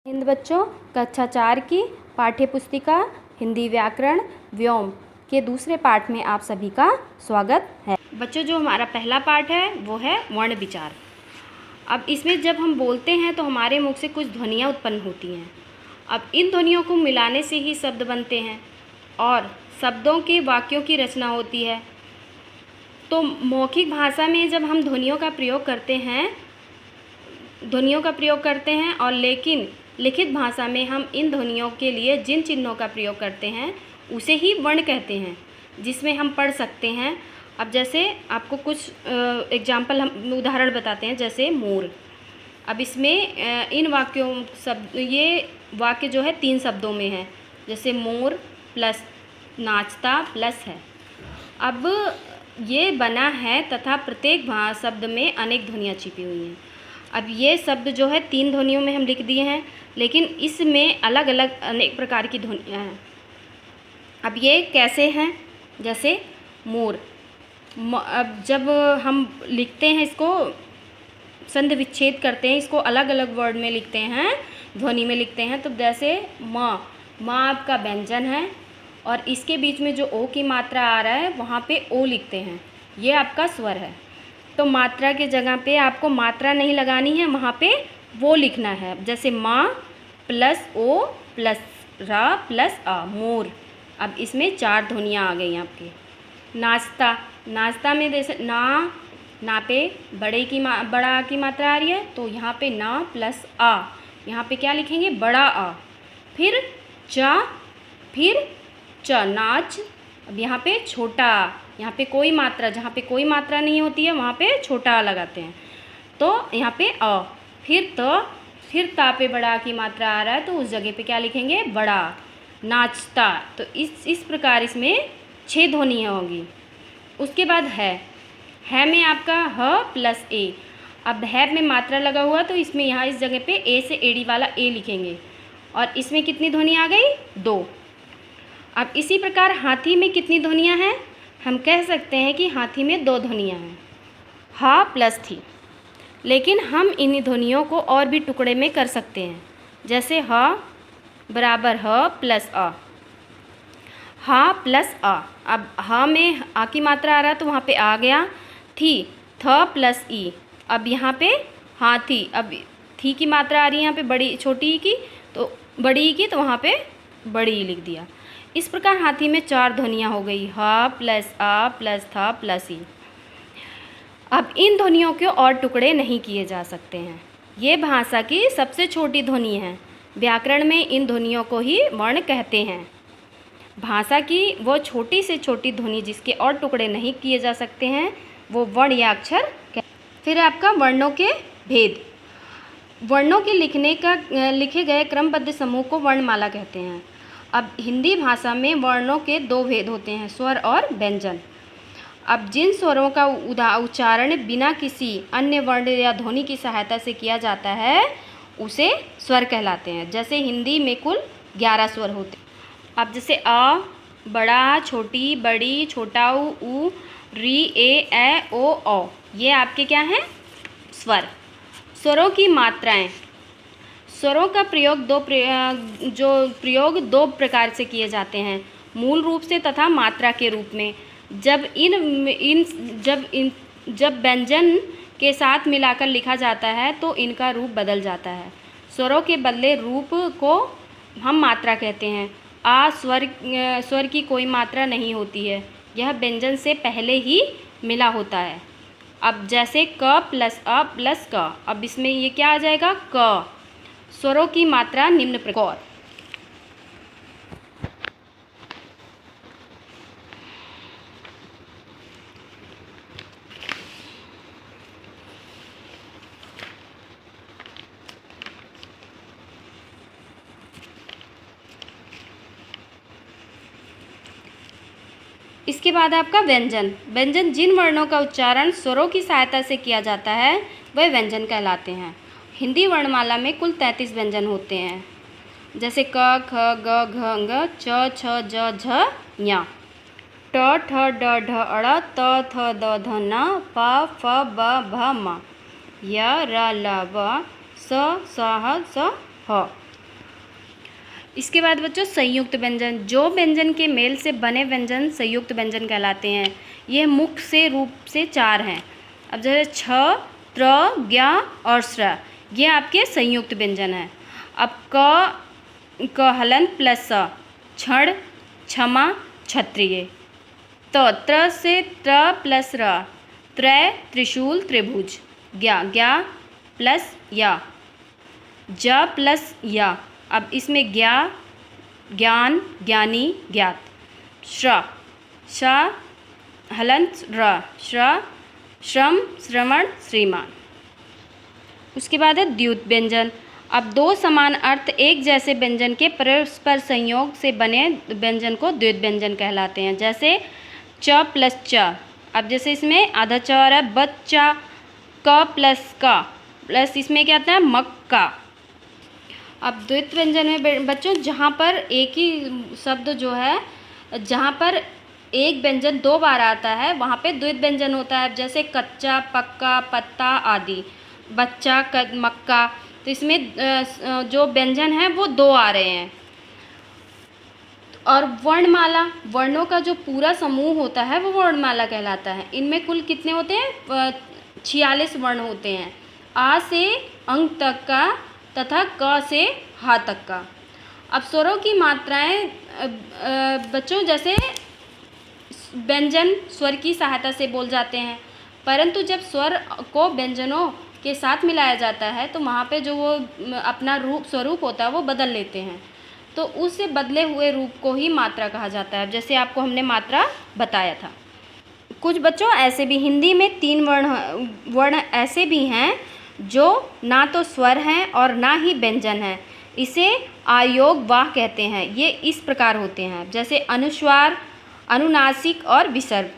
हिंद बच्चों, कक्षा 4 की पाठ्य पुस्तिका हिंदी व्याकरण व्योम के दूसरे पाठ में आप सभी का स्वागत है। बच्चों, जो हमारा पहला पाठ है वो है वर्ण विचार। अब इसमें जब हम बोलते हैं तो हमारे मुख से कुछ ध्वनियाँ उत्पन्न होती हैं। अब इन ध्वनियों को मिलाने से ही शब्द बनते हैं और शब्दों के वाक्यों की रचना होती है। तो मौखिक भाषा में जब हम ध्वनियों का प्रयोग करते हैं और लेकिन लिखित भाषा में हम इन ध्वनियों के लिए जिन चिन्हों का प्रयोग करते हैं उसे ही वर्ण कहते हैं, जिसमें हम पढ़ सकते हैं। अब जैसे आपको कुछ एग्जाम्पल हम उदाहरण बताते हैं, जैसे मोर। अब इसमें इन वाक्यों ये वाक्य जो है 3 शब्दों में है, जैसे मोर प्लस नाचता प्लस है। अब ये बना है तथा प्रत्येक शब्द में अनेक ध्वनियाँ छिपी हुई हैं। अब ये शब्द जो है 3 ध्वनियों में हम लिख दिए हैं, लेकिन इसमें अलग अलग अनेक प्रकार की ध्वनियाँ हैं। अब ये कैसे हैं? जैसे मोर। अब जब हम लिखते हैं, इसको संधि विच्छेद करते हैं, इसको अलग अलग वर्ड में लिखते हैं, ध्वनि में लिखते हैं। तो जैसे माँ आपका व्यंजन है और इसके बीच में जो ओ की मात्रा आ रहा है वहाँ पे ओ लिखते हैं, ये आपका स्वर है। तो मात्रा के जगह पे आपको मात्रा नहीं लगानी है, वहाँ पे वो लिखना है। जैसे माँ प्लस ओ प्लस रा प्लस आ, मोर। अब इसमें 4 ध्वनियाँ आ गई आपके। नाचता में जैसे ना पे बड़ा की मात्रा आ रही है, तो यहाँ पे ना प्लस आ, यहाँ पे क्या लिखेंगे? बड़ा आ। फिर च नाच। अब यहाँ पे छोटा, यहाँ पे कोई मात्रा, जहाँ पे कोई मात्रा नहीं होती है वहाँ पे छोटा लगाते हैं, तो यहाँ पे अ। फिर ता पे बड़ा की मात्रा आ रहा है, तो उस जगह पे क्या लिखेंगे? बड़ा। नाचता। तो इस प्रकार इसमें 6 ध्वनियाँ होगी। उसके बाद है में आपका ह प्लस ए। अब है में मात्रा लगा हुआ, तो इसमें यहाँ इस जगह पे ए से एड़ी वाला ए लिखेंगे और इसमें कितनी ध्वनि आ गई? 2। अब इसी प्रकार हाथी में कितनी ध्वनियाँ हैं? हम कह सकते हैं कि हाथी में 2 ध्वनियाँ हैं, हा प्लस थी। लेकिन हम इन ध्वनियों को और भी टुकड़े में कर सकते हैं, जैसे ह बराबर ह प्लस आ, हा प्लस आ। अब हा में आ की मात्रा आ रहा है, तो वहाँ पे आ गया। थी, थ प्लस ई। अब यहाँ पे हाथी, अब थी की मात्रा आ रही है यहाँ पे बड़ी छोटी की, तो बड़ी की, तो वहाँ पे बड़ी ई लिख दिया। इस प्रकार हाथी में 4 ध्वनियाँ हो गई, हा प्लस आ प्लस था प्लस ई। अब इन ध्वनियों के और टुकड़े नहीं किए जा सकते हैं। ये भाषा की सबसे छोटी ध्वनि है। व्याकरण में इन ध्वनियों को ही वर्ण कहते हैं। भाषा की वो छोटी से छोटी ध्वनि जिसके और टुकड़े नहीं किए जा सकते हैं, वो वर्ण या अक्षर। फिर आपका वर्णों के भेद। वर्णों के लिखे गए क्रमबद्ध समूह को वर्णमाला कहते हैं। अब हिंदी भाषा में वर्णों के 2 भेद होते हैं, स्वर और व्यंजन। अब जिन स्वरों का उच्चारण बिना किसी अन्य वर्ण या ध्वनि की सहायता से किया जाता है उसे स्वर कहलाते हैं। जैसे हिंदी में कुल 11 स्वर होते हैं। अब जैसे अ, बड़ा, छोटी, बड़ी, छोटा, उ, री, ए, ओ, ये आपके क्या हैं? स्वर। स्वरों की मात्राएं। स्वरों का प्रयोग दो प्रकार से किए जाते हैं, मूल रूप से तथा मात्रा के रूप में। जब व्यंजन के साथ मिलाकर लिखा जाता है तो इनका रूप बदल जाता है। स्वरों के बदले रूप को हम मात्रा कहते हैं। आ स्वर की कोई मात्रा नहीं होती है, यह व्यंजन से पहले ही मिला होता है। अब जैसे क प्लस अ प्लस क, अब इसमें ये क्या आ जाएगा? क। स्वरों की मात्रा निम्न प्रकार। इसके बाद आपका व्यंजन जिन वर्णों का उच्चारण स्वरों की सहायता से किया जाता है वह व्यंजन कहलाते हैं। हिंदी वर्णमाला में कुल 33 व्यंजन होते हैं, जैसे क, ख, ग, घ, ङ, च, छ, ज, झ, ञ, ट, ठ, ड, ढ, अड़, त, थ, द, ध, न, प, फ, ब, भ, म, य, र, ल, व, स, ह, स, ह। इसके बाद बच्चों संयुक्त व्यंजन, जो व्यंजन के मेल से बने व्यंजन संयुक्त व्यंजन कहलाते हैं। ये मुख्य से रूप से 4 हैं। अब जैसे छ, त्र, ज्ञ और स्र, ये आपके संयुक्त व्यंजन हैं। अब क हलंत प्लस स, क्षण, क्षमा, क्षत्रिय। तो त्र से त्र प्लस र, त्रय, त्रिशूल, त्रिभुज। ज्ञ प्लस या, ज प्लस या। अब इसमें ज्ञा, ज्ञान, ज्ञानी, ज्ञात। श्र, श हलंत र, श्र, श्रम, श्रवण, श्रीमान। उसके बाद है द्युत व्यंजन। अब 2 समान अर्थ एक जैसे व्यंजन के परस्पर संयोग से बने व्यंजन को द्युत व्यंजन कहलाते हैं। जैसे च प्लस च, अब जैसे इसमें आधा च आ रहा है, बच्चा, क प्लस का प्लस इसमें क्या आता है, मक्का। अब द्वित व्यंजन में बच्चों जहाँ पर एक ही शब्द जो है, जहाँ पर एक व्यंजन 2 बार आता है वहाँ पे द्वित व्यंजन होता है। जैसे कच्चा, पक्का, पत्ता आदि। बच्चा, मक्का, तो इसमें जो व्यंजन है वो 2 आ रहे हैं। और वर्णमाला, वर्णों का जो पूरा समूह होता है वो वर्णमाला कहलाता है। इनमें कुल कितने होते हैं, 46 वर्ण होते हैं। आ से अंक तक का तथा क से हा तक का। अब स्वरों की मात्राएं बच्चों, जैसे व्यंजन स्वर की सहायता से बोल जाते हैं, परंतु जब स्वर को व्यंजनों के साथ मिलाया जाता है तो वहाँ पे जो वो अपना स्वरूप होता है वो बदल लेते हैं। तो उस बदले हुए रूप को ही मात्रा कहा जाता है। जैसे आपको हमने मात्रा बताया था। कुछ बच्चों ऐसे भी हिंदी में 3 वर्ण ऐसे भी हैं जो ना तो स्वर हैं और ना ही व्यंजन हैं। इसे आयोग वाह कहते हैं। ये इस प्रकार होते हैं, जैसे अनुस्वार, अनुनासिक और विसर्ग।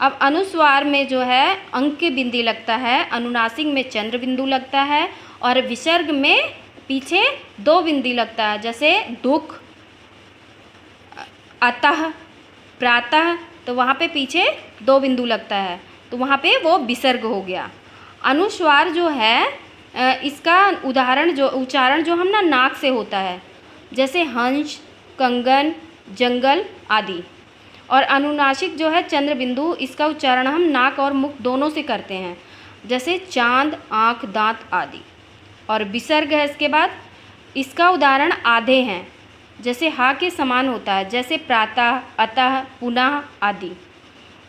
अब अनुस्वार में जो है अंक बिंदी लगता है, अनुनासिक में चंद्र बिंदु लगता है और विसर्ग में पीछे 2 बिंदी लगता है। जैसे दुख, अतः, प्रातः, तो वहाँ पे पीछे 2 बिंदु लगता है, तो वहाँ पे वो विसर्ग हो गया। अनुस्वार जो है इसका उच्चारण जो हम नाक से होता है, जैसे हंस, कंगन, जंगल आदि। और अनुनासिक जो है चंद्र बिंदु, इसका उच्चारण हम नाक और मुख दोनों से करते हैं, जैसे चांद, आँख, दांत आदि। और विसर्ग है इसके बाद, इसका उदाहरण आधे हैं, जैसे हा के समान होता है, जैसे प्रातः, अतः, पुनः आदि।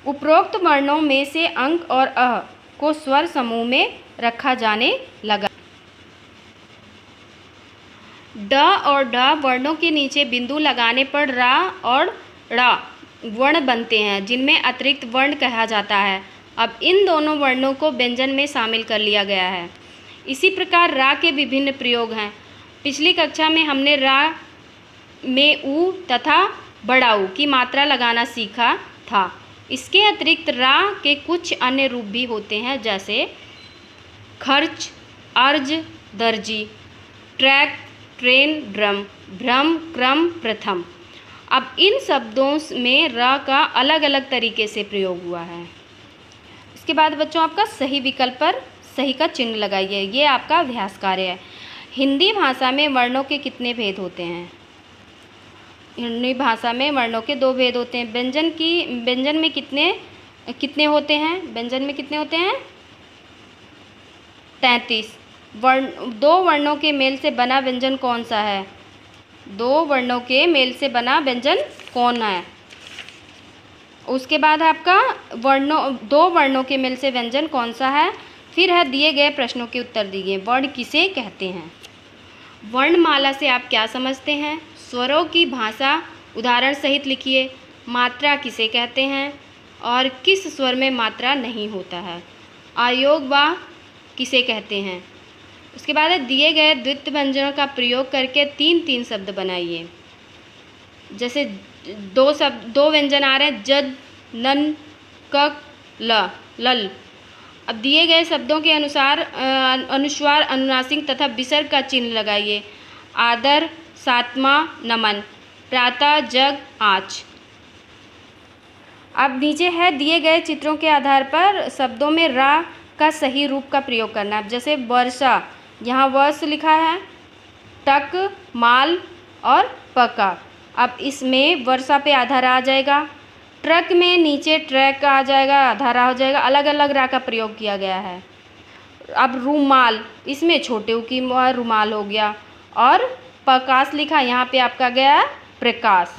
उपरोक्त वर्णों में से अंक और अ को स्वर समूह में रखा जाने लगा। ड और ढ वर्णों के नीचे बिंदु लगाने पर रा और ड़ा वर्ण बनते हैं, जिनमें अतिरिक्त वर्ण कहा जाता है। अब इन दोनों वर्णों को व्यंजन में शामिल कर लिया गया है। इसी प्रकार रा के विभिन्न प्रयोग हैं। पिछली कक्षा में हमने रा में ऊ तथा बड़ा ऊ की मात्रा लगाना सीखा था। इसके अतिरिक्त रा के कुछ अन्य रूप भी होते हैं, जैसे खर्च, अर्ज, दर्जी, ट्रैक, ट्रेन, ड्रम, भ्रम, क्रम, प्रथम। अब इन शब्दों में र का अलग अलग तरीके से प्रयोग हुआ है। इसके बाद बच्चों आपका सही विकल्प पर सही का चिन्ह लगाइए। ये आपका अभ्यास कार्य है। हिंदी भाषा में वर्णों के कितने भेद होते हैं? हिंदी भाषा में वर्णों के 2 भेद होते हैं। व्यंजन में कितने होते हैं? व्यंजन में कितने होते हैं? 33। 2 वर्णों के मेल से बना व्यंजन कौन सा है? 2 वर्णों के मेल से बना व्यंजन कौन है? उसके बाद आपका 2 वर्णों के मेल से व्यंजन कौन सा है? फिर है दिए गए प्रश्नों के उत्तर दिए। वर्ण किसे कहते हैं? वर्णमाला से आप क्या समझते हैं? स्वरों की भाषा उदाहरण सहित लिखिए। मात्रा किसे कहते हैं और किस स्वर में मात्रा नहीं होता है? आयोग वाह किसे कहते हैं? उसके बाद है दिए गए द्वित्व व्यंजनों का प्रयोग करके 3-3 शब्द बनाइए। जैसे 2 व्यंजन आ रहे हैं, जज, नन, कक, ल, लल। अब दिए गए शब्दों के अनुसार अनुस्वार, अनुनासिक तथा विसर्ग का चिन्ह लगाइए। आदर, सातमा, नमन, प्रातः, जग, आँच। अब नीचे है दिए गए चित्रों के आधार पर शब्दों में रा का सही रूप का प्रयोग करना। जैसे वर्षा, यहाँ वर्ष लिखा है। टक, माल, और प का। अब इसमें वर्षा पे आधा रा आ जाएगा, ट्रक में नीचे ट्रैक आ जाएगा, आधा रा हो जाएगा, अलग अलग रा का प्रयोग किया गया है। अब रूमाल, इसमें छोटे ऊ की रुमाल हो गया, और प्रकाश लिखा, यहाँ पे आपका गया प्रकाश।